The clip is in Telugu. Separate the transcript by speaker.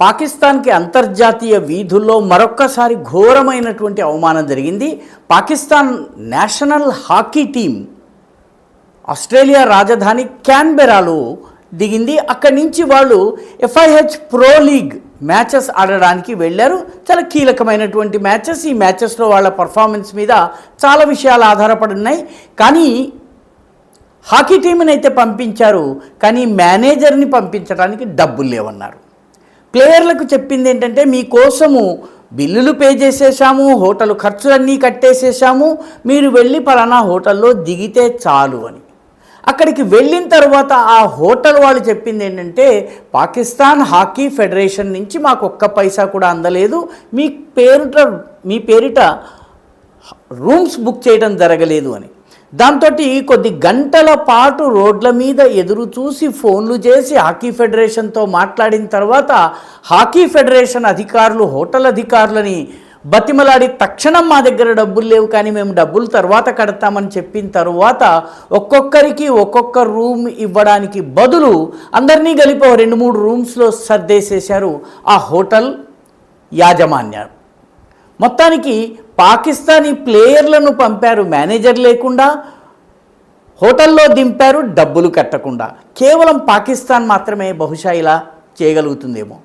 Speaker 1: పాకిస్తాన్కి అంతర్జాతీయ వీధుల్లో మరొక్కసారి ఘోరమైనటువంటి అవమానం జరిగింది. Pakistan national hockey team Australia రాజధాని క్యాన్బెరాలో దిగింది. అక్కడి నుంచి వాళ్ళు FIH ప్రో లీగ్ మ్యాచెస్ ఆడడానికి వెళ్ళారు. చాలా కీలకమైనటువంటి మ్యాచెస్. ఈ మ్యాచెస్లో వాళ్ళ పర్ఫార్మెన్స్ మీద చాలా విషయాలు ఆధారపడి ఉన్నాయి. కానీ హాకీ టీంని అయితే పంపించారు, కానీ మేనేజర్ని పంపించడానికి డబ్బులు లేవన్నారు. ప్లేయర్లకు చెప్పింది ఏంటంటే, మీకోసము బిల్లులు పే చేసేసాము, హోటల్ ఖర్చులన్నీ కట్టేసేసాము, మీరు వెళ్ళి పలానా హోటల్లో దిగితే చాలు అని. అక్కడికి వెళ్ళిన తర్వాత ఆ హోటల్ వాళ్ళు చెప్పింది ఏంటంటే, పాకిస్తాన్ హాకీ ఫెడరేషన్ నుంచి మాకు ఒక్క పైసా కూడా అందలేదు, మీ పేరిట రూమ్స్ బుక్ చేయడం జరగలేదు అని. దాంతో కొద్ది గంటల పాటు రోడ్ల మీద ఎదురు చూసి ఫోన్లు చేసి హాకీ ఫెడరేషన్తో మాట్లాడిన తర్వాత హాకీ ఫెడరేషన్ అధికారులు హోటల్ అధికారులని బతిమలాడి తక్షణం మా దగ్గర డబ్బులు లేవు, కానీ మేము డబ్బులు తర్వాత కడతామని చెప్పిన తర్వాత ఒక్కొక్కరికి ఒక్కొక్క రూమ్ ఇవ్వడానికి బదులు అందరినీ కలిపి 2-3 రూమ్స్లో సర్దేసేశారు ఆ హోటల్ యాజమాన్యాలు. మొత్తానికి పాకిస్తానీ ప్లేయర్లను పంపారు మేనేజర్ లేకుండా, హోటల్లో దింపారు డబ్బులు కట్టకుండా. కేవలం పాకిస్తాన్ మాత్రమే బహుశా ఇలా చేయగలుగుతుందేమో.